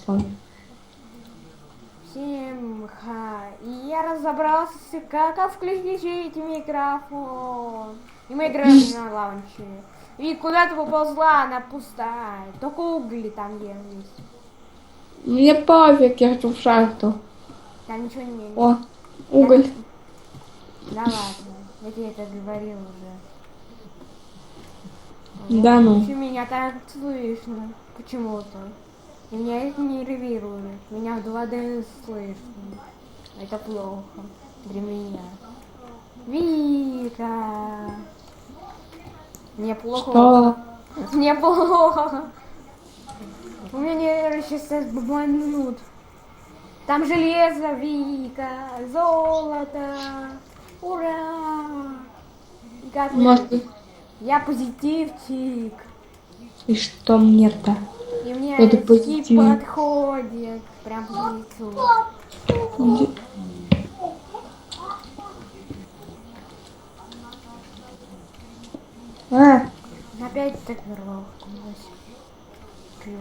взрослым. Всем и я разобрался, как включить микрофон. И мы играем на лаунче. И куда-то поползла, она пустая. Только угли там есть. Мне пофиг, я хочу в шахту. Там ничего не... О, уголь. Да ладно, я тебе это говорил уже. Да ну. Почему меня так слышно? Почему-то. И меня это нервирует. Меня в 2D слышно. Это плохо для меня. Вика! Мне плохо. Что? Мне плохо. У меня сейчас бомбанут. Там железо, Вика, золото. Ура! И как Может, вы? Я позитивчик. и что мне-то? И мне Это очки позитив. подходят. Прям по лицу. А, Опять так вернулась.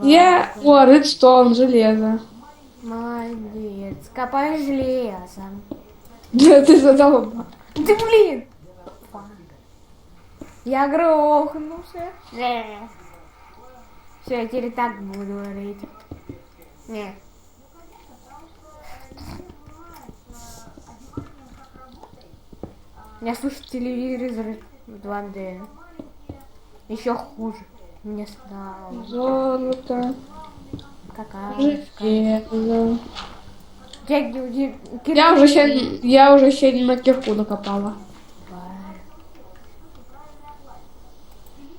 я... О, редстоун, железо. Молодец. Копай железом. Да ты задолбал. Да блин! Я грохнулся. Все, я теперь так буду говорить. Не. Я слышу телевизор в 2D. Еще хуже. Мне стало. Золото, Какашка. железо. Я Я уже сегодня на кирку накопала.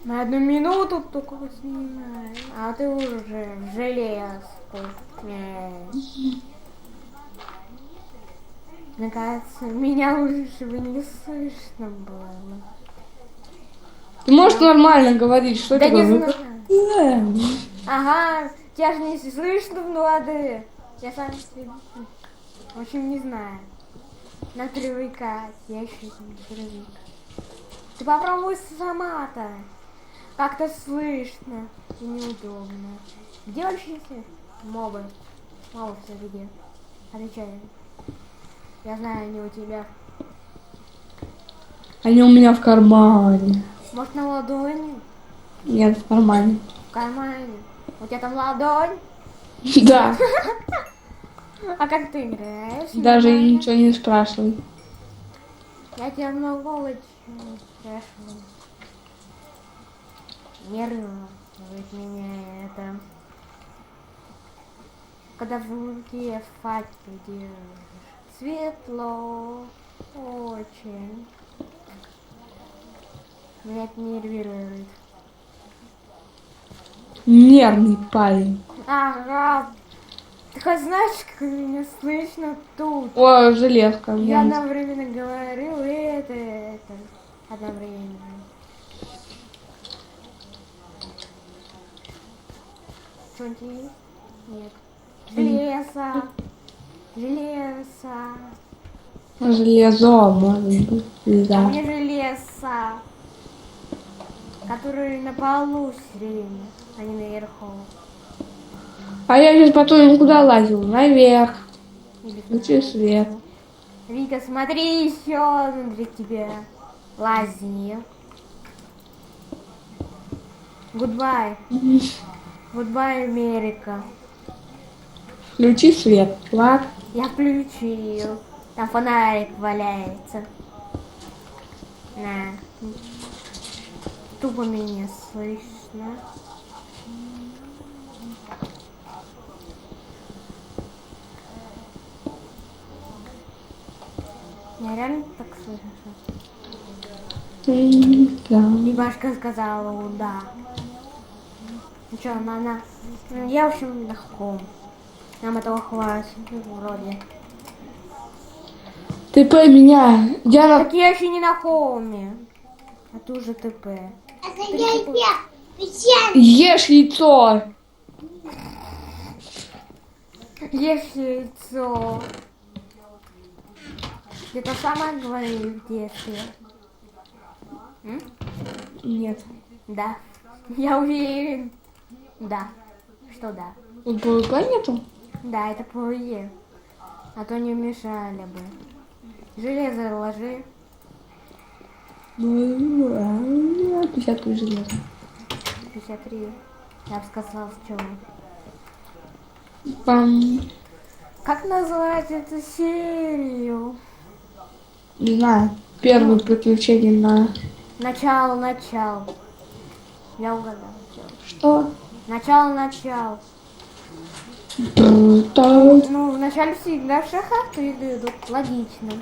На 1 минуту только снимаю. А ты уже в железку. Мне кажется, меня лучше бы не слышно было. Ты можешь нормально говорить, что Да ты не говоришь? знаю. Ага, тебя же не слышно в 2D. Я сам в общем не знаю. Надо привыкать. Я еще не привык. Ты попробуй сама-то. Как-то слышно и неудобно. Где вообще все мобы? Мобы все где? Отвечай. Я знаю, они у тебя. Они у меня в кармане. Может на ладони? Нет, в кармане. В кармане. У тебя там ладонь? Да. А как ты играешь? Даже Нормально? ничего не спрашивай. Я тебя много очень спрашиваю. Нервно ведь меня это. Когда в руке факел держишь. Светло. Очень. Меня это нервирует. Нервный парень. Ага. Ты хоть знаешь, как меня слышно тут? О, железка. Я одновременно говорю и это одновременно. Что-нибудь есть? Нет. Железо. Железо. Железо, может быть. А Да. мне железо. Которые на полу все время, а не наверху. А я сейчас потом куда лазил? Наверх. Или Включи свет. Вика, смотри, еще для тебя. Лази. Goodbye. Goodbye, Америка. Включи свет. Ладно. Я включил. Там фонарик валяется. На. Тупо меня слышно. Я реально так слышу. Да. И Машка сказала, да. Ну что, она... Я, в общем, легко. Нам этого хватит, вроде. Ты меня. Так я еще не на хоуме. А ты уже ТП. Ешь яйцо. Ешь яйцо. Ты то сама говорила в детстве? Нет. Да. Я уверен. Да. Что да? Тут ПВК нету? Да, это ПВЕ. А то не мешали бы. Железо ложи. 53 железа. 53. Я бы сказал, с чего. Пам. Как назвать эту серию? Не знаю. Первое приключение на... Начало. Я угадал. Всё. Что? Начало. Та- Ну, вначале всегда в шахту идут. Логично.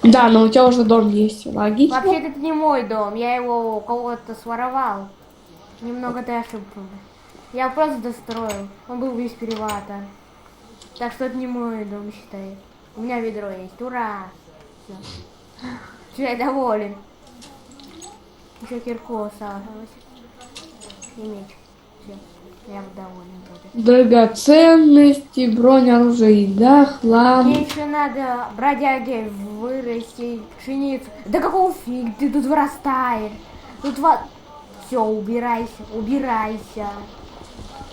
Да, но у тебя уже дом есть. Логично. Вообще-то это не мой дом. Я его у кого-то своровал. Немного ты ошибка. Я просто достроил. Он был весь перевата. Так что это не мой дом, считай. У меня ведро есть. Ура! Все. Я доволен. Еще кирку осталось. И меч. Все. Я доволен буду. Драгоценности, бронь, оружие, еда, хлам. Мне еще надо бродяге вырастить пшеницу. Да какого фиг ты тут вырастаешь? Тут все, убирайся.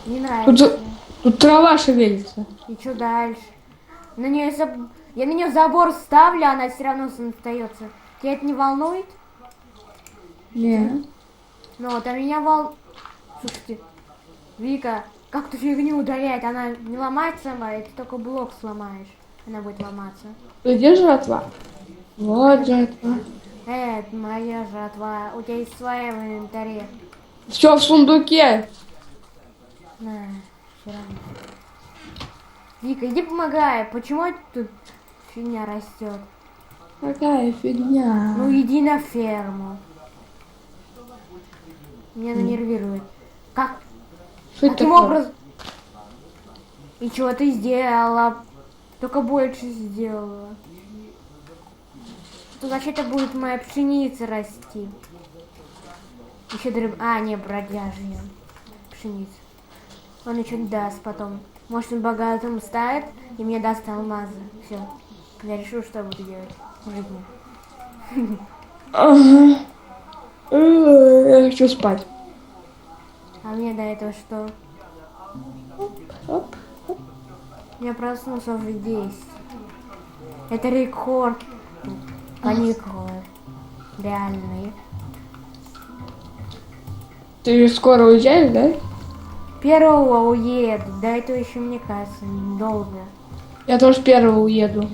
Не нравится. Тут трава шевелится. И что дальше? Я на нее забор ставлю, она все равно остается. Тебя это не волнует? Не. Ну вот, а меня Слушайте, Вика, как эту фигню удалять? Она не ломается сама, ты только блок сломаешь. Она будет ломаться. Где жатва? Вот жатва. Это моя жатва. У тебя есть своя в инвентаре. Все в сундуке. На, все равно. Вика, иди помогай. Почему тут фигня растет? Какая фигня. Ну иди на ферму. Меня нервирует. Как? Что это Каким такое? образом? И что ты сделала? Только больше сделала. То значит, это будет моя пшеница расти. Еще не, бродяжья пшеница. Он еще даст потом. Может, он богатым станет и мне даст алмазы. Все. Я решу, что буду делать в жизни. Ага. Я хочу спать. А мне до этого что? Оп. Я проснулся уже 10. Это рекорд. Каникулы. Реальные. Ты скоро уезжаешь, да? 1-го уеду. До этого еще, мне кажется, долго. Я тоже 1-го уеду.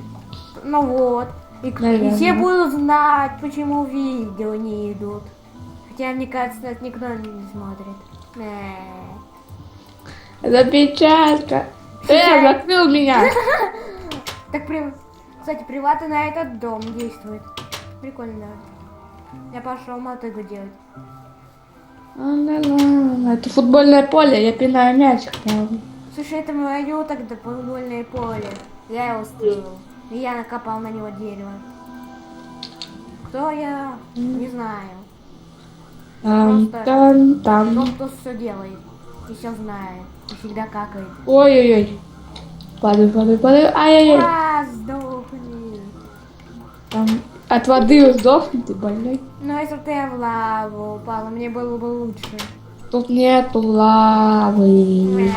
Ну вот. И Наверное. все будут знать, почему видео не идут. Хотя, мне кажется, это никто не смотрит. Это печалька. Закрыл меня. Так, кстати, приваты на этот дом действует. Прикольно. Я пошел мотыгу делать. Это футбольное поле, я пинаю мячик там. Слушай, это мое тогда футбольное поле. Я его строил. И я накопал на него дерево. Кто я? Не знаю. Там. Тот, кто все делает. И все знает. И всегда какает. Ой-ой-ой. Падай. Ай-яй-яй. Ура, сдохни. Там от воды сдохни, ты больной. Ну, если бы я в лаву упала, мне было бы лучше. Тут нету лавы.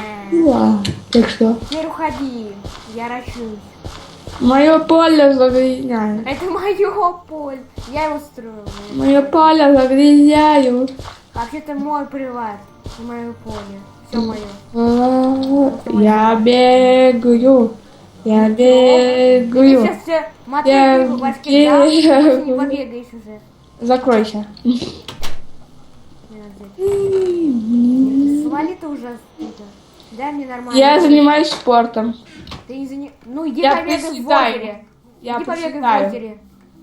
Так что? Теперь уходи. Я ращусь. Мое поле загрязняют. Это мое поле. Я его строила. Мое поле загрязняют. Вообще-то мой приват. Мое поле. Все мое. Я бегаю. Я Ты бегаю. сейчас все Я мотыгой в башке дал, больше не бегаю. побегаешь уже. Закройся. Не надо делать. Свали ты уже оттуда. Дай мне нормально. Я занимаюсь спортом. Ты не заня... Ну иди Я побегай в приседаю. озере. Я Иди побегай в приседаю. озере.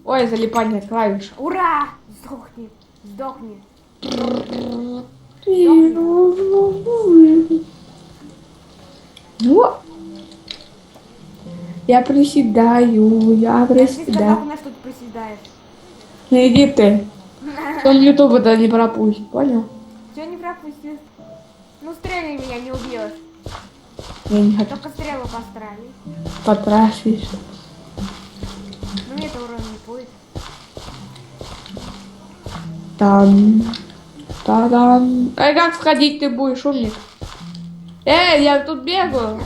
Ой, залипание клавиш. Ура! Сдохни. Сдохни. Ну, я приседаю, я Я тебе приседаю. сказал, на что ты приседаешь. Ну иди ты. Он YouTube-то не пропустит, понял? Чего не пропустишь? Ну стреляй меня, не убьешь. Я не хочу Только стрелу постраивай. потратить. Ну мне это урон не будет. Там. Та-дам. А как входить ты будешь, умник? Я тут бегаю.